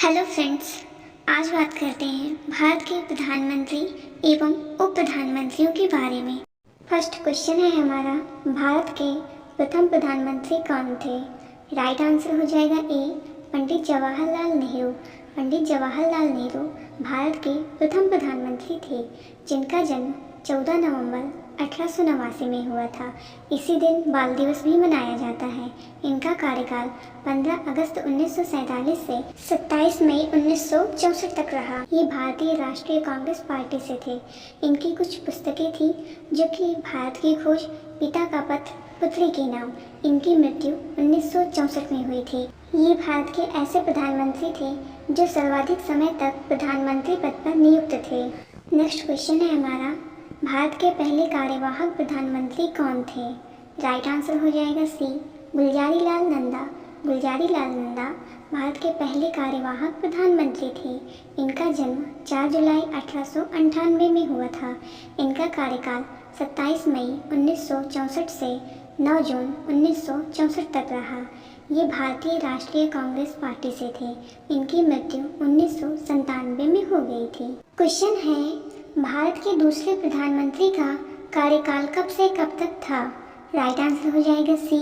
Hello friends, आज बात करते हैं भारत के प्रधानमंत्री एवं उप प्रधानमंत्रियों के बारे में। फर्स्ट क्वेश्चन है हमारा, भारत के प्रथम प्रधानमंत्री कौन थे? राइट आंसर हो जाएगा ए, पंडित जवाहरलाल नेहरू। पंडित जवाहरलाल नेहरू भारत के प्रथम प्रधानमंत्री थे, जिनका जन्म 14 नवंबर 1889 में हुआ था। इसी दिन बाल दिवस भी मनाया जाता है। इनका कार्यकाल 15 अगस्त 1947 से 27 मई 1964 तक रहा। ये भारतीय राष्ट्रीय कांग्रेस पार्टी से थे। इनकी कुछ पुस्तकें थी, जो कि भारत की खोज, पिता का पत्र, पुत्री के नाम। इनकी मृत्यु 1964 में हुई थी। ये भारत के ऐसे प्रधानमंत्री थे जो सर्वाधिक समय तक प्रधानमंत्री पद पर नियुक्त थे। नेक्स्ट क्वेश्चन है हमारा, भारत के पहले कार्यवाहक प्रधानमंत्री कौन थे? राइट आंसर हो जाएगा सी, गुलजारीलाल नंदा। गुलजारीलाल नंदा भारत के पहले कार्यवाहक प्रधानमंत्री थे। इनका जन्म 4 जुलाई 1898 में हुआ था। इनका कार्यकाल 27 मई 1964 से 9 जून 1964 तक रहा। ये भारतीय राष्ट्रीय कांग्रेस पार्टी से थे। इनकी मृत्यु 1997 में हो गई थी। क्वेश्चन है, भारत के दूसरे प्रधानमंत्री का कार्यकाल कब से कब तक था? राइट आंसर हो जाएगा सी,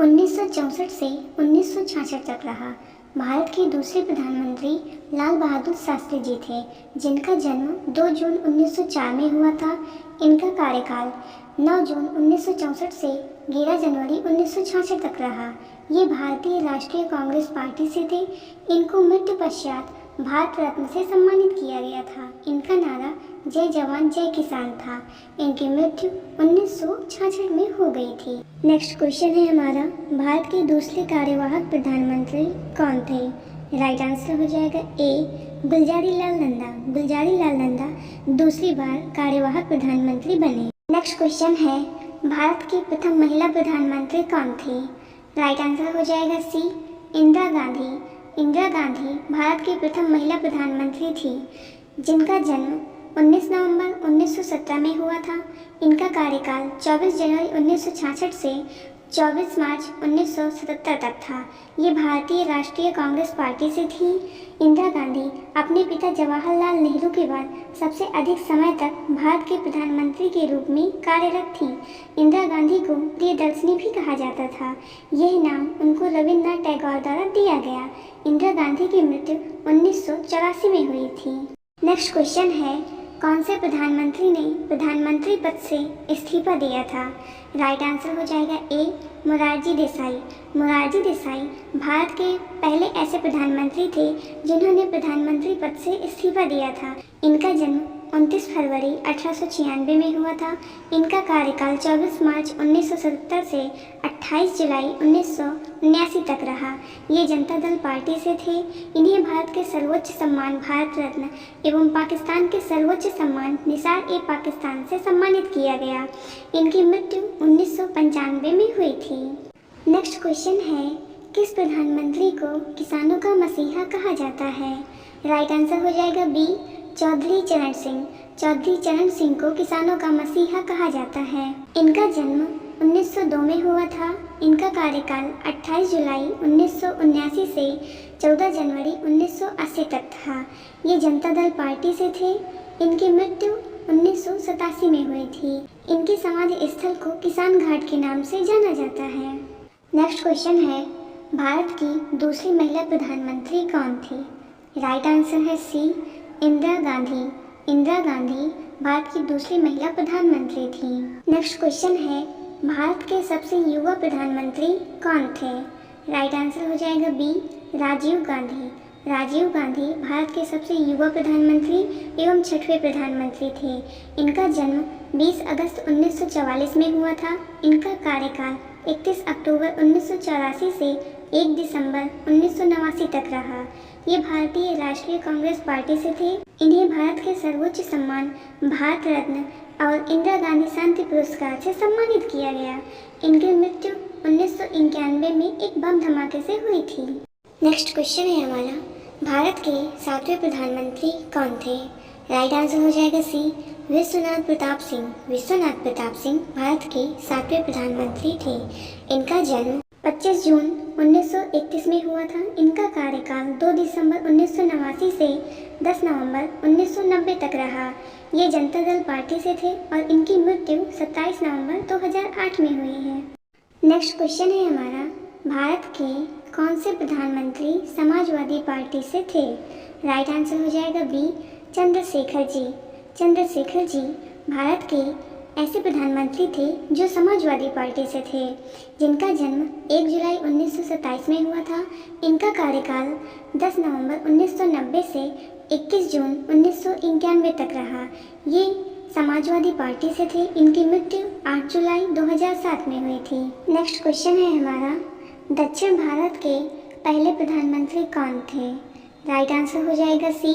1964 से 1966 तक रहा। भारत के दूसरे प्रधानमंत्री लाल बहादुर शास्त्री जी थे, जिनका जन्म 2 जून 1904 में हुआ था। इनका कार्यकाल 9 जून 1964 से 11 जनवरी 1966 तक रहा। ये भारतीय राष्ट्रीय कांग्रेस पार्टी से थे। इनको मृत्यु पश्चात भारत रत्न से सम्मानित किया गया था। इनका नारा जय जवान जय किसान था। इनकी मृत्यु 1966 में हो गई थी। नेक्स्ट क्वेश्चन है हमारा, भारत के दूसरे कार्यवाहक प्रधानमंत्री कौन थे? राइट आंसर हो जाएगा ए, गुलजारीलाल नंदा। गुलजारीलाल नंदा दूसरी बार कार्यवाहक प्रधानमंत्री बने। नेक्स्ट क्वेश्चन है, भारत की प्रथम महिला प्रधानमंत्री कौन थी? राइट आंसर हो जाएगा सी, इंदिरा गांधी। इंदिरा गांधी भारत की प्रथम महिला प्रधानमंत्री थी, जिनका जन्म 19 नवंबर 1917 में हुआ था। इनका कार्यकाल 24 जनवरी 1966 से 24 मार्च 1977 तक था। ये भारतीय राष्ट्रीय कांग्रेस पार्टी से थी। इंदिरा गांधी अपने पिता जवाहरलाल नेहरू के बाद सबसे अधिक समय तक भारत के प्रधानमंत्री के रूप में कार्यरत थी। इंदिरा गांधी को प्रियदर्शिनी भी कहा जाता था। यह नाम उनको रविन्द्रनाथ टैगोर द्वारा दिया गया। इंदिरा गांधी की मृत्यु 1984 में हुई थी। नेक्स्ट क्वेश्चन है, कौन से प्रधानमंत्री ने प्रधानमंत्री पद से इस्तीफा दिया था? राइट आंसर हो जाएगा ए, मोरारजी देसाई। मोरारजी देसाई भारत के पहले ऐसे प्रधानमंत्री थे जिन्होंने प्रधानमंत्री पद से इस्तीफा दिया था। इनका जन्म 29 फरवरी 1896 में हुआ था। इनका कार्यकाल 24 मार्च 1977 से 28 जुलाई 1979 तक रहा। ये जनता दल पार्टी से थे। इन्हें भारत के सर्वोच्च सम्मान भारत रत्न एवं पाकिस्तान के सर्वोच्च सम्मान निशान-ए-पाकिस्तान से सम्मानित किया गया। इनकी मृत्यु 1995 में हुई थी। नेक्स्ट क्वेश्चन है, किस प्रधानमंत्री को किसानों का मसीहा कहा जाता है? राइट आंसर हो जाएगा बी, चौधरी चरण सिंह। चौधरी चरण सिंह को किसानों का मसीहा कहा जाता है। इनका जन्म 1902 में हुआ था। इनका कार्यकाल 28 जुलाई 1979 से 14 जनवरी 1980 तक था। ये जनता दल पार्टी से थे। इनकी मृत्यु 1987 में हुई थी। इनकी समाधि स्थल को किसान घाट के नाम से जाना जाता है। नेक्स्ट क्वेश्चन है, भारत की दूसरी महिला प्रधानमंत्री कौन थी? राइट आंसर है सी, इंदिरा गांधी। इंदिरा गांधी भारत की दूसरी महिला प्रधानमंत्री थी। नेक्स्ट क्वेश्चन है, भारत के सबसे युवा प्रधानमंत्री कौन थे? राइट आंसर हो जाएगा बी, राजीव गांधी। राजीव गांधी भारत के सबसे युवा प्रधानमंत्री एवं 6वें प्रधानमंत्री थे। इनका जन्म 20 अगस्त 1944 में हुआ था। इनका कार्यकाल 31 अक्टूबर 1984 से 1 दिसंबर 1989 तक रहा। ये भारतीय राष्ट्रीय कांग्रेस पार्टी से थे। इन्हें भारत के सर्वोच्च सम्मान भारत रत्न और इंदिरा गांधी शांति पुरस्कार से सम्मानित किया गया। इनकी मृत्यु 1991 में एक बम धमाके से हुई थी। नेक्स्ट क्वेश्चन है हमारा, भारत के 7वें प्रधानमंत्री कौन थे? राइट आंसर हो जाएगा सी, विश्वनाथ प्रताप सिंह। विश्वनाथ प्रताप सिंह भारत के 7वें प्रधानमंत्री थे। इनका जन्म 25 जून 1931 में हुआ था। इनका कार्यकाल 2 दिसंबर 1989 से 10 नवंबर 1990 तक रहा। ये जनता दल पार्टी से थे और इनकी मृत्यु 27 नवंबर 2008 में हुई है। नेक्स्ट क्वेश्चन है हमारा, भारत के कौन से प्रधानमंत्री समाजवादी पार्टी से थे? राइट आंसर हो जाएगा बी, चंद्रशेखर जी। चंद्रशेखर जी भारत के ऐसे प्रधानमंत्री थे जो समाजवादी पार्टी से थे, जिनका जन्म 1 जुलाई 1927 में हुआ था। इनका कार्यकाल 10 नवंबर 1990 से 21 जून 1991 तक रहा। ये समाजवादी पार्टी से थे। इनकी मृत्यु 8 जुलाई 2007 में हुई थी। नेक्स्ट क्वेश्चन है हमारा, दक्षिण भारत के पहले प्रधानमंत्री कौन थे? राइट आंसर हो जाएगा सी,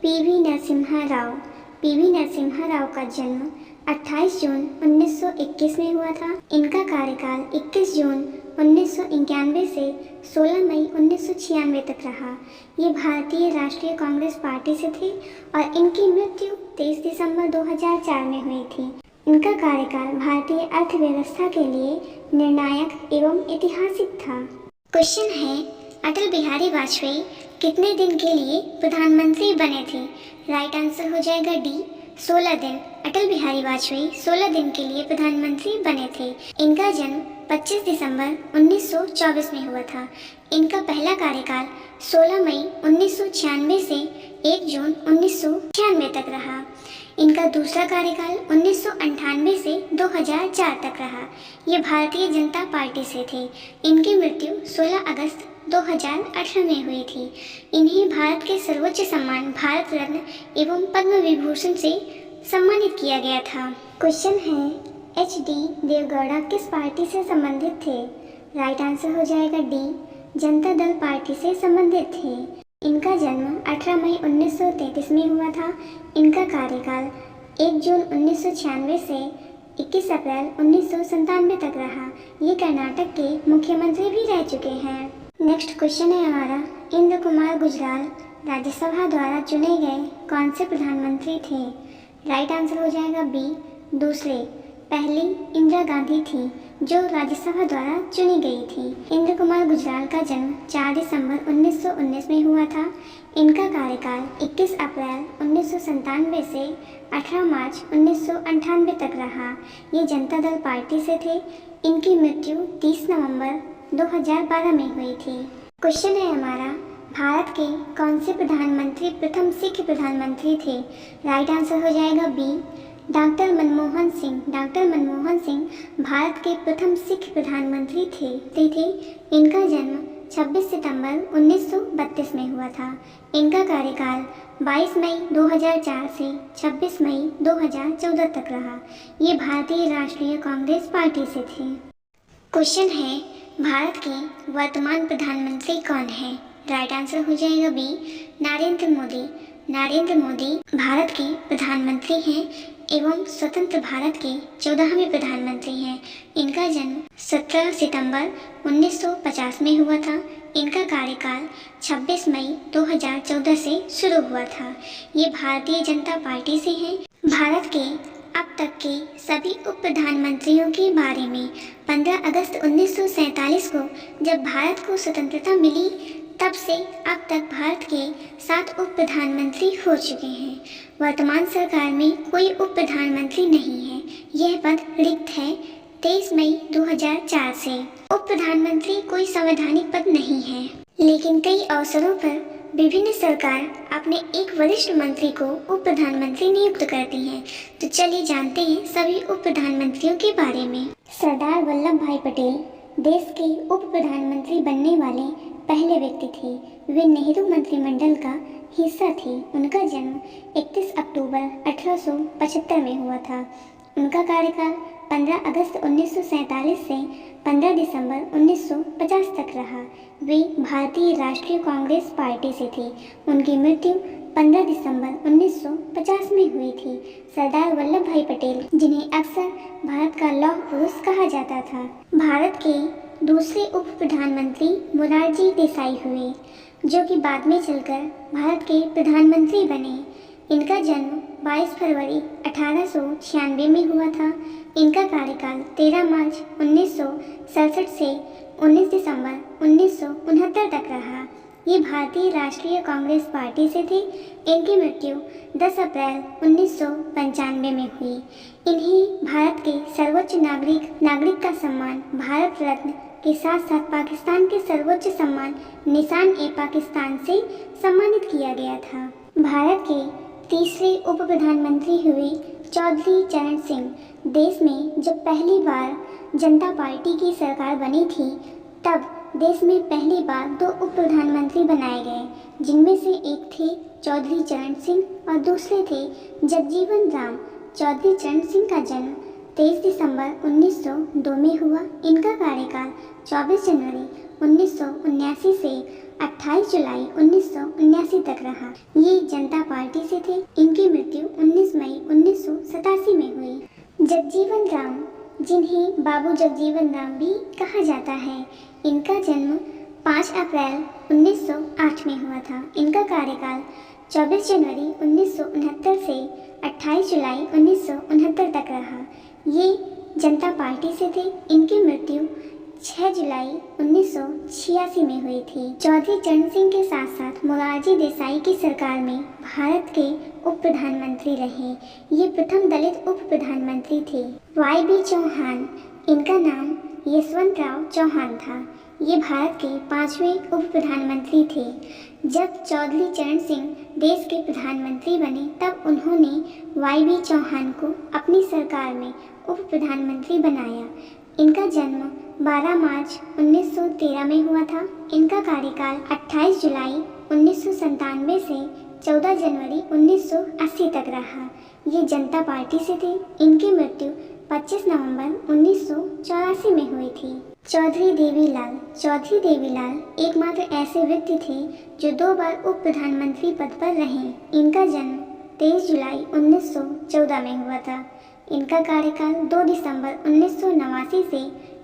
पीवी नरसिम्हा राव। पीवी नरसिम्हा राव का जन्म 28 जून 1921 में हुआ था। इनका कार्यकाल 21 जून 1991 से 16 मई 1996 तक रहा। ये भारतीय राष्ट्रीय कांग्रेस पार्टी से थे और इनकी मृत्यु 23 दिसंबर 2004 में हुई थी। इनका कार्यकाल भारतीय अर्थव्यवस्था के लिए निर्णायक एवं ऐतिहासिक था। क्वेश्चन है, अटल बिहारी वाजपेयी कितने दिन के लिए प्रधानमंत्री बने थे? राइट आंसर हो जाएगा डी, 16 दिन। अटल बिहारी वाजपेयी 16 दिन के लिए प्रधानमंत्री बने थे। इनका जन्म 25 दिसंबर 1924 में हुआ था। इनका पहला कार्यकाल 16 मई 1996 से 1 जून 1996 तक रहा। इनका दूसरा कार्यकाल 1998 से 2004 तक रहा। ये भारतीय जनता पार्टी से थे। इनकी मृत्यु 16 अगस्त 2018 में हुई थी। इन्हें भारत के सर्वोच्च सम्मान भारत रत्न एवं पद्म विभूषण से सम्मानित किया गया था। क्वेश्चन है, एच.डी. देवगौड़ा किस पार्टी से संबंधित थे? राइट आंसर हो जाएगा डी, जनता दल पार्टी से संबंधित थे। इनका जन्म 18 मई 1933 में हुआ था। इनका कार्यकाल 1 जून 1996 से 21 अप्रैल 1997 तक रहा। ये कर्नाटक के मुख्यमंत्री भी रह चुके हैं। नेक्स्ट क्वेश्चन है हमारा, इंद्र कुमार गुजराल राज्यसभा द्वारा चुने गए कौन से प्रधानमंत्री थे? राइट आंसर हो जाएगा बी, दूसरे। पहली इंदिरा गांधी थी जो राज्यसभा द्वारा चुनी गई थी। इंद्र कुमार गुजराल का जन्म 4 दिसंबर 1919 में हुआ था। इनका कार्यकाल 21 अप्रैल 1997 से 18 मार्च 1998 तक रहा। ये जनता दल पार्टी से थे। इनकी मृत्यु 30 नवंबर 2012 में हुई थी। क्वेश्चन है हमारा, भारत के कौन से प्रधानमंत्री प्रथम सिख प्रधानमंत्री थे? राइट आंसर हो जाएगा B, doctor Manmohan Singh. Doctor Manmohan Singh Bharat के प्रथम सिख प्रधानमंत्री थे। इनका जन्म 26 सितंबर 1932 में हुआ था। इनका कार्यकाल 22 मई 2004 से 26 मई 2014 तक रहा। ये भारतीय राष्ट्रीय कांग्रेस पार्टी से थे। क्वेश्चन है, भारत के वर्तमान प्रधानमंत्री कौन है? राइट आंसर हो जाएगा बी, नरेंद्र मोदी। नरेंद्र मोदी भारत के प्रधानमंत्री हैं एवं स्वतंत्र भारत के 14वें प्रधानमंत्री हैं। इनका जन्म 17 सितंबर 1950 में हुआ था। इनका कार्यकाल 26 मई 2014 से शुरू हुआ था। ये भारतीय जनता पार्टी से हैं। भारत के अब तक के सभी उप प्रधानमंत्रियों के बारे में 15 अगस्त 1947 को जब भारत को स्वतंत्रता मिली तब से अब तक भारत के 7 उप प्रधानमंत्री हो चुके हैं। वर्तमान सरकार में कोई उप प्रधानमंत्री नहीं है। यह पद रिक्त है 23 मई 2004 से। उप प्रधानमंत्री कोई संवैधानिक पद नहीं है, लेकिन कई अवसरों पर विभिन्न सरकार अपने एक वरिष्ठ मंत्री को उप प्रधानमंत्री नियुक्त करती हैं। तो चलिए जानते हैं सभी उप प्रधानमंत्रियों के बारे में। सरदार वल्लभ भाई पटेल देश के उप प्रधानमंत्री बनने वाले पहले व्यक्ति थे। वे नेहरू मंत्रिमंडल का हिस्सा थे। उनका जन्म 31 अक्टूबर 1875 में हुआ था। उनका कार्यकाल 15 अगस्त 1947 से 15 दिसंबर 1950 तक रहा। वे भारतीय राष्ट्रीय कांग्रेस पार्टी से थे। उनकी मृत्यु 15 दिसंबर 1950 में हुई थी। सरदार वल्लभ भाई पटेल, जिन्हें अक्सर भारत का लौह पुरुष कहा जाता था, भारत के दूसरे उप प्रधानमंत्री मोरारजी देसाई हुए, जो कि बाद में चलकर भारत के प्रधानमंत्री बने। इनका जन्म 22 फरवरी 1896 में हुआ था। इनका कार्यकाल 13 मार्च 1967 से 19 दिसंबर 1969 तक रहा। ये भारतीय राष्ट्रीय कांग्रेस पार्टी से थे। इनकी मृत्यु 10 अप्रैल 1995 में हुई। इन्हें भारत के सर्वोच्च नागरिक का सम्मान भारत रत्न के साथ साथ पाकिस्तान के सर्वोच्च सम्मान निशान-ए-पाकिस्तान से सम्मानित किया गया था। भारत के तीसरे उप प्रधानमंत्री हुए चौधरी चरण सिंह। देश में जब पहली बार जनता पार्टी की सरकार बनी थी, तब देश में पहली बार 2 उप प्रधानमंत्री बनाए गए, जिनमें से एक थे चौधरी चरण सिंह और दूसरे थे जगजीवन राम। चौधरी चरण सिंह का जन्म 23 दिसंबर 1902 में हुआ। इनका कार्यकाल 24 जनवरी 1979 से 28 जुलाई 1979 तक रहा। ये जनता पार्टी से थे। इनकी मृत्यु 19 मई 1987 में हुई। जगजीवन राम, जिन्हें बाबू जगजीवन राम भी कहा जाता है, इनका जन्म 5 अप्रैल 1908 में हुआ था। इनका कार्यकाल 24 जनवरी 1969 से 28 जुलाई 1969 तक रहा। ये जनता पार्टी से थे। इनकी मृत्यु 6 जुलाई 1986 में हुई थी। चौधरी चरण सिंह के साथ साथ मोरारजी देसाई की सरकार में भारत के उप प्रधानमंत्री रहे। ये प्रथम दलित उप प्रधानमंत्री थे। वाई.बी. चौहान, इनका नाम यशवंतराव चौहान था। ये भारत के 5वें उप प्रधानमंत्री थे। जब चौधरी चरण सिंह देश के प्रधानमंत्री बने, तब उन्होंने वाई.बी. चौहान को अपनी सरकार में उप प्रधानमंत्री बनाया। इनका जन्म 12 मार्च 1913 में हुआ था। इनका कार्यकाल 28 जुलाई 1997 से 14 जनवरी 1980 तक रहा। ये जनता पार्टी से थे। इनकी मृत्यु 25 नवंबर 1984 में हुई थी। चौधरी देवीलाल एकमात्र ऐसे व्यक्ति थे जो 2 बार उप प्रधानमंत्री पद पर रहे। इनका जन्म 23 जुलाई 1914 में हुआ था। इनका कार्यकाल 2 दिसंबर 1989 से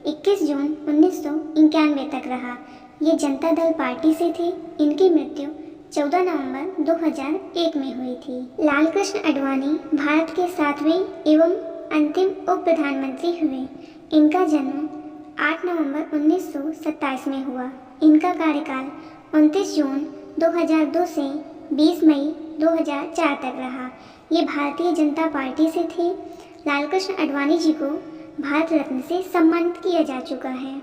21 जून 1991 तक रहा। ये जनता दल पार्टी से थे। इनकी मृत्यु 14 नवंबर 2001 में हुई थी। लालकृष्ण आडवाणी भारत के 7वें एवं अंतिम उप प्रधानमंत्री हुए। इनका जन्म 8 नवंबर 1927 में हुआ। इनका कार्यकाल 29 जून 2002 से 20 मई 2004 तक रहा। ये भारतीय जनता पार्टी से थे। लालकृष्ण आडवाणी जी को भारत रत्न से सम्मानित किया जा चुका है।